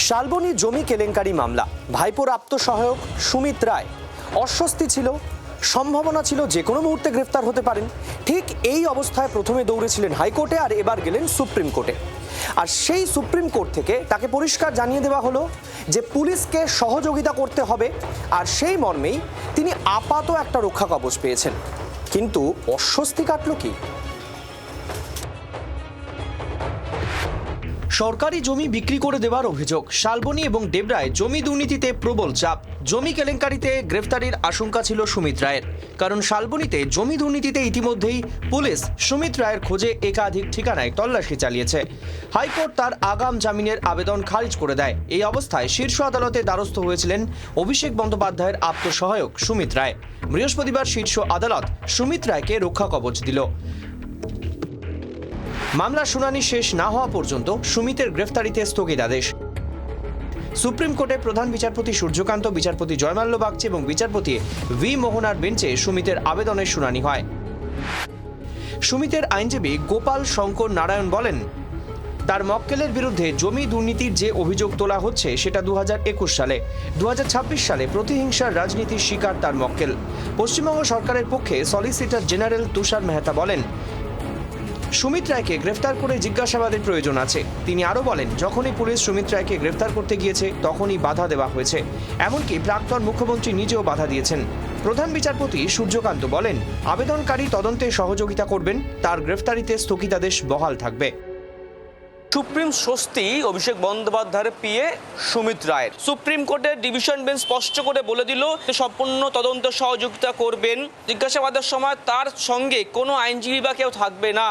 শালবনী জমি কেলেঙ্কারি মামলা, ভাইপোর আত্মসহায়ক সুমিত রায় অস্বস্তি ছিল, সম্ভাবনা ছিল যে কোনো মুহূর্তে গ্রেফতার হতে পারেন। ঠিক এই অবস্থায় প্রথমে দৌড়েছিলেন হাইকোর্টে, আর এবার গেলেন সুপ্রিম কোর্টে। আর সেই সুপ্রিম কোর্ট থেকে তাকে পরিষ্কার জানিয়ে দেওয়া হলো যে পুলিশকে সহযোগিতা করতে হবে, আর সেই মর্মেই তিনি আপাত একটা রক্ষা কবচ পেয়েছেন। কিন্তু অস্বস্তি কাটল কি? সরকারি জমি বিক্রি করে দেওয়ার অভিযোগ, শালবনী এবং ডেবরায় জমি দুর্নীতিতে প্রবল চাপ। জমি কেলেঙ্কারিতে গ্রেফতারির আশঙ্কা ছিল সুমিত রায়ের, কারণ শালবনীতে জমি দুর্নীতিতে ইতিমধ্যেই পুলিশ সুমিত রায়ের খোঁজে একাধিক ঠিকানায় তল্লাশি চালিয়েছে। হাইকোর্ট তার আগাম জামিনের আবেদন খারিজ করে দেয়। এই অবস্থায় শীর্ষ আদালতে দ্বারস্থ হয়েছিলেন অভিষেক বন্দ্যোপাধ্যায়ের আত্মসহায়ক সুমিত রায়। বৃহস্পতিবার শীর্ষ আদালত সুমিত রায়কে রক্ষা কবচ দিল। মামলার শুনানি শেষ না হওয়া পর্যন্ত সুমিতের গ্রেফতারিতে স্থগিতাদেশ। সুপ্রিম কোর্টে প্রধান বিচারপতি সূর্যকান্ত, বিচারপতি জয়মাল্য বাগচি এবং বিচারপতি ভি মোহনার বেঞ্চে সুমিতের আবেদনের শুনানি হয়। সুমিতের আইনজীবী গোপাল শঙ্কর নারায়ণ বলেন, তার মক্কেলের বিরুদ্ধে জমি দুর্নীতির যে অভিযোগ তোলা হচ্ছে সেটা 2021 সালে। 2026 সালে প্রতিহিংসার রাজনীতির শিকার তার মক্কেল। পশ্চিমবঙ্গ সরকারের পক্ষে সলিসিটর জেনারেল তুষার মেহতা বলেন, সুমিত রায়কে গ্রেফতার করে জিজ্ঞাসাবাদের প্রয়োজন আছে। তিনি আরও বলেন, যখনই পুলিশ সুমিত রায়কে গ্রেফতার করতে গিয়েছে তখনই বাধা দেওয়া হয়েছে, এমনকি প্রাক্তন মুখ্যমন্ত্রী নিজেও বাধা দিয়েছেন। প্রধান বিচারপতি সূর্যকান্ত বলেন, আবেদনকারী তদন্তে সহযোগিতা করবেন, তার গ্রেফতারিতে স্থগিতাদেশ বহাল থাকবে। সুপ্রিম স্বস্তি অভিষেক বন্দ্যোপাধ্যায়ের পিএ সুমিত রায়ের। সুপ্রিম কোর্টের ডিভিশন বেঞ্চ স্পষ্ট করে বলে দিল সম্পূর্ণ তদন্ত সহযোগিতা করবেন। জিজ্ঞাসাবাদের সময় তার সঙ্গে কোনো আইনজীবী বা কেউ থাকবে না।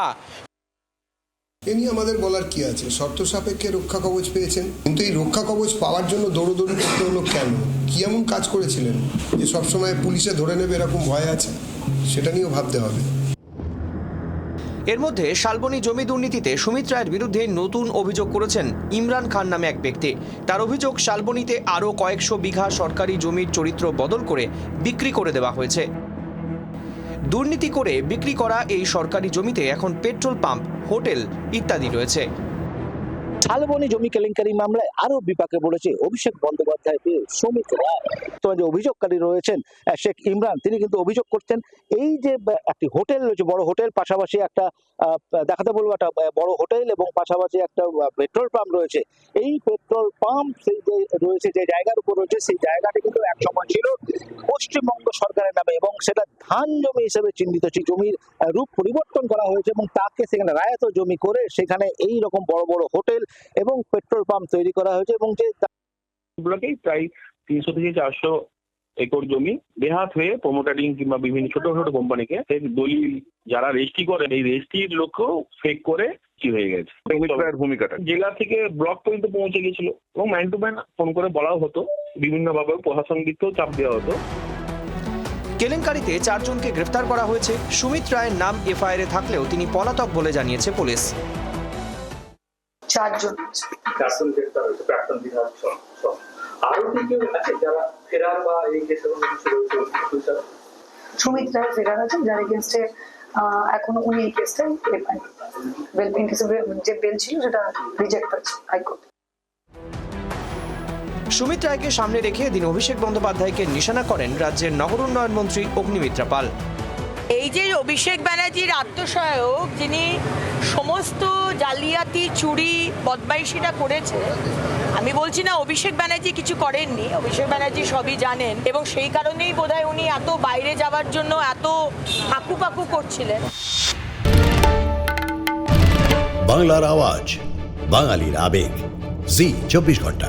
এ নিয়ে আমাদের বলার কি আছে? শর্ত সাপেক্ষে রক্ষা কবচ পেয়েছেন, কিন্তু এই রক্ষা কবচ পাওয়ার জন্য দৌড়দৌড়ি করতে হলো কেন? কি এমন কাজ করেছিলেন যে সবসময় পুলিশে ধরে নেবে এরকম ভয় আছে? সেটা নিয়েও ভাবতে হবে। এর মধ্যে শালবনী জমি দুর্নীতিতে সুমিত রায়ের বিরুদ্ধে নতুন অভিযোগ করেছেন ইমরান খান নামে এক ব্যক্তি। তার অভিযোগ, শালবনীতে আরও কয়েকশো বিঘা সরকারি জমির চরিত্র বদল করে বিক্রি করে দেওয়া হয়েছে। দুর্নীতি করে বিক্রি করা এই সরকারি জমিতে এখন পেট্রোল পাম্প, হোটেল ইত্যাদি রয়েছে। শালবনী জমি কেলেঙ্কারি মামলায় আরো বিপাকে পড়েছে অভিষেক বন্দ্যোপাধ্যায় সুমিত রায়। তোমার যে অভিযোগকারী রয়েছেন শেখ ইমরান, তিনি কিন্তু অভিযোগ করছেন এই যে একটি হোটেল রয়েছে, বড় হোটেল, পাশাপাশি একটা দেখাতে বলবো একটা বড় হোটেল এবং পাশাপাশি একটা পেট্রোল পাম্প রয়েছে। এই পেট্রোল পাম্প সেই যে রয়েছে, যে জায়গার উপর রয়েছে, সেই জায়গাটি কিন্তু একসময় ছিল পশ্চিমবঙ্গ সরকারের নামে এবং সেটা ধান জমি হিসেবে চিহ্নিত। সেই জমির রূপ পরিবর্তন করা হয়েছে এবং তাকে সেখানে রায়ত জমি করে সেখানে এই রকম বড় বড় হোটেল এবং পেট্রোল পাম্প তৈরি করা হয়েছে। এবং যে প্রায় 300 থেকে 400 একর জমি বেহাত হয়ে প্রমোটারিং কিংবা বিভিন্ন ছোট ছোট কোম্পানিকে দলিল যারা রেজিস্ট্রি করেন, এই রেজিস্ট্রির লোককেও ফেক করে কি হয়ে গেছে। ভূমিকাটা জেলা থেকে ব্লক পর্যন্ত পৌঁছে গেছিল এবং ম্যান টু ম্যান ফোন করে বলাও হতো, বিভিন্নভাবে প্রশাসন দিকেও চাপ দেওয়া হতো। কেলেঙ্কারিতে 4 জনকে গ্রেফতার করা হয়েছে। সুমিত রায়ের নাম এফআইআরে থাকলেও তিনি পলাতক বলে জানিয়েছে পুলিশ। 4 জন গ্রেফতার হয়েছে, প্রাক্তন বিধায়ক সহ। আরো কি কেউ আছে যারা ফেরার বা এই কেসের মধ্যে কিছু? সুমিত রায় ফেরার আছেন, যার এগেইনস্টে এখনো উনি এই কেসটা যে বেল ছিল সেটা রিজেক্ট হয়েছে হাইকোর্ট। সুমিত রায়কে সামনে রেখে এদিন অভিষেক বন্দ্যোপাধ্যায়কে নিশানা করেন রাজ্যের নগর উন্নয়ন মন্ত্রী অগ্নিমিত্রা পাল। এই যে অভিষেক ব্যানার্জির আত্মসহায়ক, যিনি সমস্ত জালিয়াতি, চুরি, বদমাইশিটা করেছে, আমি বলছি না অভিষেক ব্যানার্জি কিছু করেননি, অভিষেক ব্যানার্জি সবই জানেন এবং সেই কারণেই বোধহয় উনি এত বাইরে যাওয়ার জন্য এত হাকুপাকু করছিলেন। বাংলার আওয়াজ, বাঙালির আবেগ, জি 24 ঘন্টা।